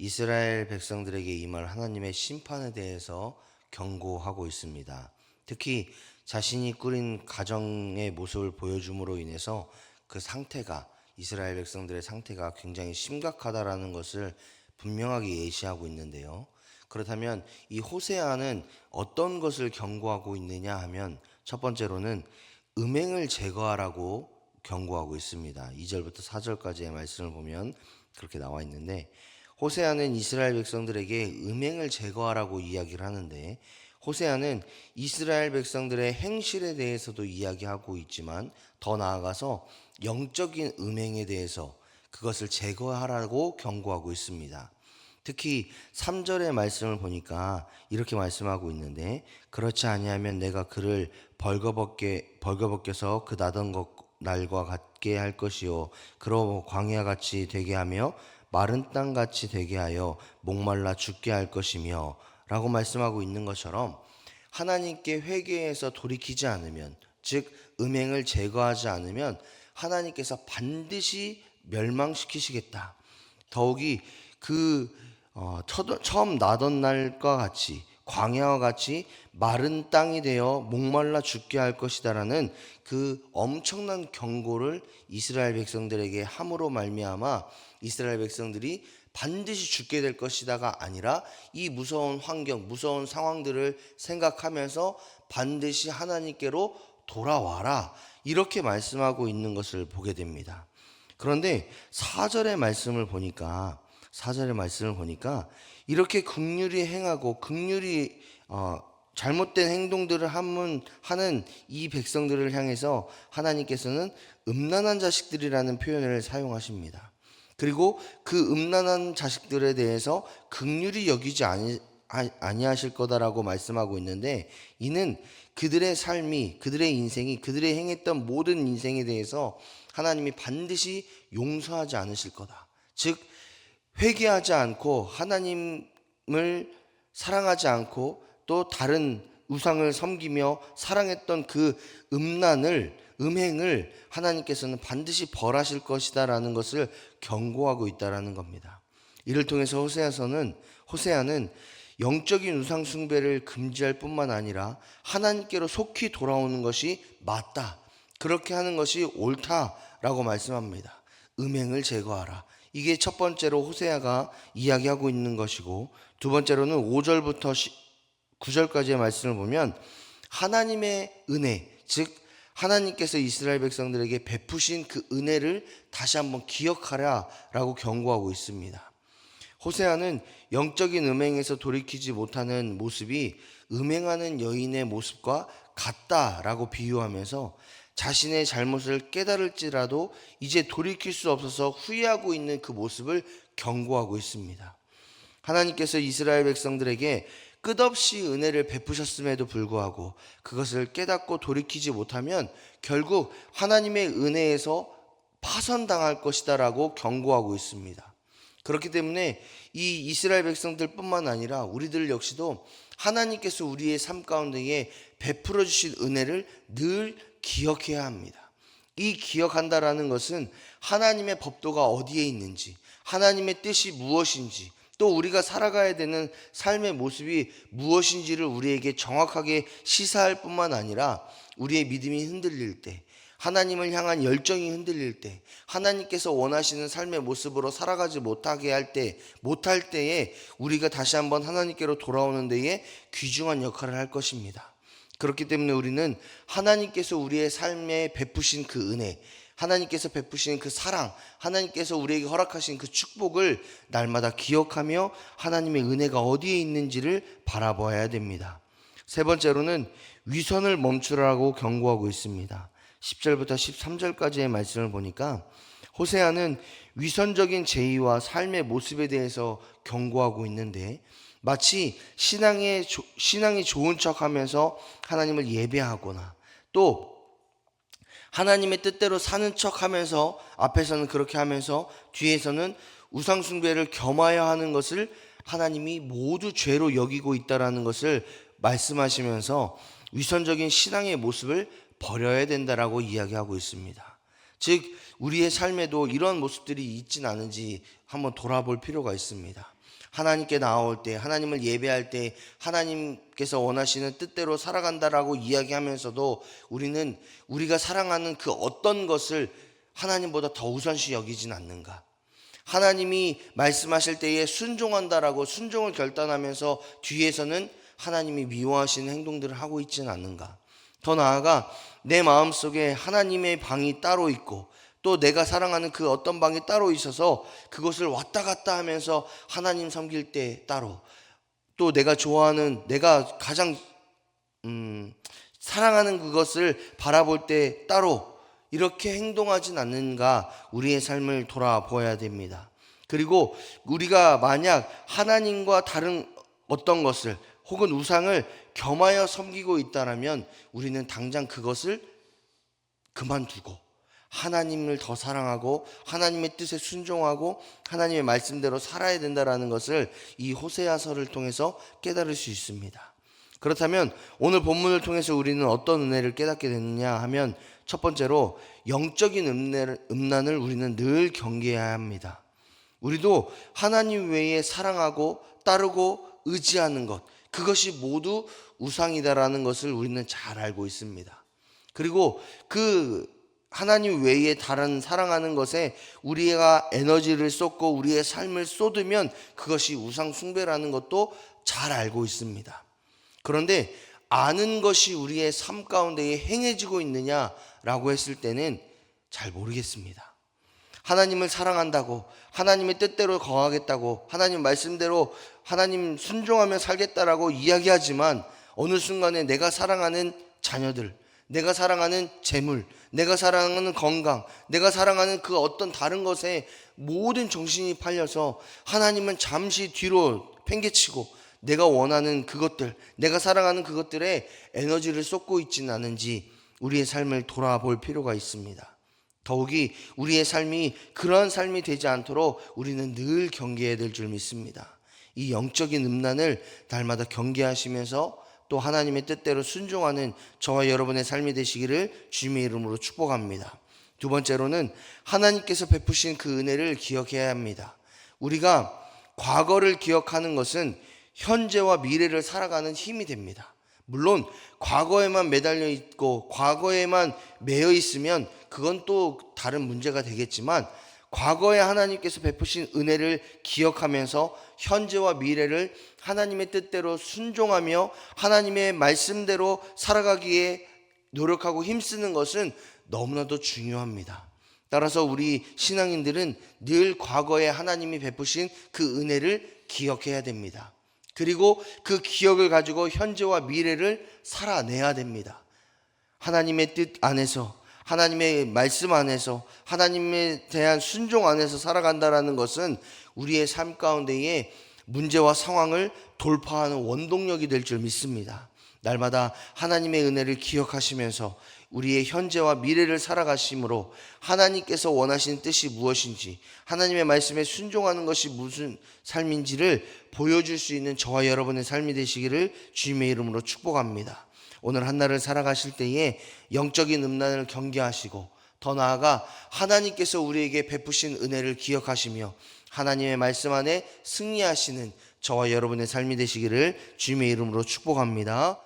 이스라엘 백성들에게 임할 하나님의 심판에 대해서 경고하고 있습니다. 특히 자신이 꾸린 가정의 모습을 보여줌으로 인해서 그 상태가, 이스라엘 백성들의 상태가 굉장히 심각하다라는 것을 분명하게 예시하고 있는데요. 그렇다면 이 호세아는 어떤 것을 경고하고 있느냐 하면, 첫 번째로는 음행을 제거하라고 경고하고 있습니다. 2절부터 4절까지의 말씀을 보면 그렇게 나와 있는데, 호세아는 이스라엘 백성들에게 음행을 제거하라고 이야기를 하는데, 호세아는 이스라엘 백성들의 행실에 대해서도 이야기하고 있지만 더 나아가서 영적인 음행에 대해서 그것을 제거하라고 경고하고 있습니다. 특히 3절의 말씀을 보니까 이렇게 말씀하고 있는데, 그렇지 아니하면 내가 그를 벌거벗겨서 그 나던 날과 같게 할 것이요, 그러 광야 같이 되게 하며 마른 땅 같이 되게 하여 목말라 죽게 할 것이며 라고 말씀하고 있는 것처럼, 하나님께 회개해서 돌이키지 않으면, 즉 음행을 제거하지 않으면 하나님께서 반드시 멸망시키시겠다. 더욱이 처음 나던 날과 같이, 광야와 같이 마른 땅이 되어 목말라 죽게 할 것이다라는 그 엄청난 경고를 이스라엘 백성들에게 함으로 말미암아 이스라엘 백성들이 반드시 죽게 될 것이다가 아니라, 이 무서운 환경, 무서운 상황들을 생각하면서 반드시 하나님께로 돌아와라, 이렇게 말씀하고 있는 것을 보게 됩니다. 그런데 4절의 말씀을 보니까 이렇게 긍휼히 행하고 긍휼히 잘못된 행동들을 하는 이 백성들을 향해서 하나님께서는 음란한 자식들이라는 표현을 사용하십니다. 그리고 그 음란한 자식들에 대해서 긍휼히 여기지 아니하실 거다라고 말씀하고 있는데, 이는 그들의 삶이, 그들의 인생이, 그들의 행했던 모든 인생에 대해서 하나님이 반드시 용서하지 않으실 거다. 즉 회개하지 않고 하나님을 사랑하지 않고 또 다른 우상을 섬기며 사랑했던 그 음행을 하나님께서는 반드시 벌하실 것이다라는 것을 경고하고 있다라는 겁니다. 이를 통해서 호세아는 영적인 우상 숭배를 금지할 뿐만 아니라 하나님께로 속히 돌아오는 것이 맞다, 그렇게 하는 것이 옳다라고 말씀합니다. 음행을 제거하라. 이게 첫 번째로 호세아가 이야기하고 있는 것이고, 두 번째로는 5절부터 9절까지의 말씀을 보면 하나님의 은혜, 즉 하나님께서 이스라엘 백성들에게 베푸신 그 은혜를 다시 한번 기억하라 라고 경고하고 있습니다. 호세아는 영적인 음행에서 돌이키지 못하는 모습이 음행하는 여인의 모습과 같다라고 비유하면서 자신의 잘못을 깨달을지라도 이제 돌이킬 수 없어서 후회하고 있는 그 모습을 경고하고 있습니다. 하나님께서 이스라엘 백성들에게 끝없이 은혜를 베푸셨음에도 불구하고 그것을 깨닫고 돌이키지 못하면 결국 하나님의 은혜에서 파선당할 것이다라고 경고하고 있습니다. 그렇기 때문에 이 이스라엘 백성들뿐만 아니라 우리들 역시도 하나님께서 우리의 삶 가운데에 베풀어 주신 은혜를 늘 기억해야 합니다. 이 기억한다라는 것은 하나님의 법도가 어디에 있는지, 하나님의 뜻이 무엇인지, 또 우리가 살아가야 되는 삶의 모습이 무엇인지를 우리에게 정확하게 시사할 뿐만 아니라, 우리의 믿음이 흔들릴 때, 하나님을 향한 열정이 흔들릴 때, 하나님께서 원하시는 삶의 모습으로 살아가지 못할 때에 우리가 다시 한번 하나님께로 돌아오는 데에 귀중한 역할을 할 것입니다. 그렇기 때문에 우리는 하나님께서 우리의 삶에 베푸신 그 은혜, 하나님께서 베푸신 그 사랑, 하나님께서 우리에게 허락하신 그 축복을 날마다 기억하며 하나님의 은혜가 어디에 있는지를 바라봐야 됩니다. 세 번째로는 위선을 멈추라고 경고하고 있습니다. 10절부터 13절까지의 말씀을 보니까 호세아는 위선적인 제의와 삶의 모습에 대해서 경고하고 있는데, 마치 신앙이 좋은 척하면서 하나님을 예배하거나 또 하나님의 뜻대로 사는 척하면서 앞에서는 그렇게 하면서 뒤에서는 우상 숭배를 겸하여 하는 것을 하나님이 모두 죄로 여기고 있다라는 것을 말씀하시면서 위선적인 신앙의 모습을 버려야 된다라고 이야기하고 있습니다. 즉 우리의 삶에도 이런 모습들이 있진 않은지 한번 돌아볼 필요가 있습니다. 하나님께 나올 때, 하나님을 예배할 때 하나님께서 원하시는 뜻대로 살아간다라고 이야기하면서도 우리는 우리가 사랑하는 그 어떤 것을 하나님보다 더 우선시 여기진 않는가? 하나님이 말씀하실 때에 순종한다라고 순종을 결단하면서 뒤에서는 하나님이 미워하시는 행동들을 하고 있지는 않는가? 더 나아가 내 마음속에 하나님의 방이 따로 있고 또 내가 사랑하는 그 어떤 방이 따로 있어서 그것을 왔다 갔다 하면서 하나님 섬길 때 따로, 또 내가 좋아하는, 내가 가장 사랑하는 그것을 바라볼 때 따로 이렇게 행동하진 않는가, 우리의 삶을 돌아보아야 됩니다. 그리고 우리가 만약 하나님과 다른 어떤 것을 혹은 우상을 겸하여 섬기고 있다라면 우리는 당장 그것을 그만두고 하나님을 더 사랑하고 하나님의 뜻에 순종하고 하나님의 말씀대로 살아야 된다라는 것을 이 호세아서를 통해서 깨달을 수 있습니다. 그렇다면 오늘 본문을 통해서 우리는 어떤 은혜를 깨닫게 되느냐 하면, 첫 번째로 영적인 음란을 우리는 늘 경계해야 합니다. 우리도 하나님 외에 사랑하고 따르고 의지하는 것, 그것이 모두 우상이다라는 것을 우리는 잘 알고 있습니다. 그리고 그 하나님 외에 다른 사랑하는 것에 우리가 에너지를 쏟고 우리의 삶을 쏟으면 그것이 우상 숭배라는 것도 잘 알고 있습니다. 그런데 아는 것이 우리의 삶 가운데에 행해지고 있느냐라고 했을 때는 잘 모르겠습니다. 하나님을 사랑한다고, 하나님의 뜻대로 거하겠다고, 하나님 말씀대로 하나님 순종하며 살겠다라고 이야기하지만 어느 순간에 내가 사랑하는 자녀들, 내가 사랑하는 재물, 내가 사랑하는 건강, 내가 사랑하는 그 어떤 다른 것에 모든 정신이 팔려서 하나님은 잠시 뒤로 팽개치고 내가 원하는 그것들, 내가 사랑하는 그것들에 에너지를 쏟고 있지는 않은지 우리의 삶을 돌아볼 필요가 있습니다. 더욱이 우리의 삶이 그러한 삶이 되지 않도록 우리는 늘 경계해야 될 줄 믿습니다. 이 영적인 음란을 날마다 경계하시면서 또 하나님의 뜻대로 순종하는 저와 여러분의 삶이 되시기를 주님의 이름으로 축복합니다. 두 번째로는 하나님께서 베푸신 그 은혜를 기억해야 합니다. 우리가 과거를 기억하는 것은 현재와 미래를 살아가는 힘이 됩니다. 물론 과거에만 매달려 있고 과거에만 매여 있으면 그건 또 다른 문제가 되겠지만, 과거에 하나님께서 베푸신 은혜를 기억하면서 현재와 미래를 하나님의 뜻대로 순종하며 하나님의 말씀대로 살아가기에 노력하고 힘쓰는 것은 너무나도 중요합니다. 따라서 우리 신앙인들은 늘 과거에 하나님이 베푸신 그 은혜를 기억해야 됩니다. 그리고 그 기억을 가지고 현재와 미래를 살아내야 됩니다. 하나님의 뜻 안에서, 하나님의 말씀 안에서, 하나님에 대한 순종 안에서 살아간다라는 것은 우리의 삶 가운데에 문제와 상황을 돌파하는 원동력이 될 줄 믿습니다. 날마다 하나님의 은혜를 기억하시면서 우리의 현재와 미래를 살아가심으로 하나님께서 원하시는 뜻이 무엇인지, 하나님의 말씀에 순종하는 것이 무슨 삶인지를 보여줄 수 있는 저와 여러분의 삶이 되시기를 주님의 이름으로 축복합니다. 오늘 한날을 살아가실 때에 영적인 음란을 경계하시고 더 나아가 하나님께서 우리에게 베푸신 은혜를 기억하시며 하나님의 말씀 안에 승리하시는 저와 여러분의 삶이 되시기를 주님의 이름으로 축복합니다.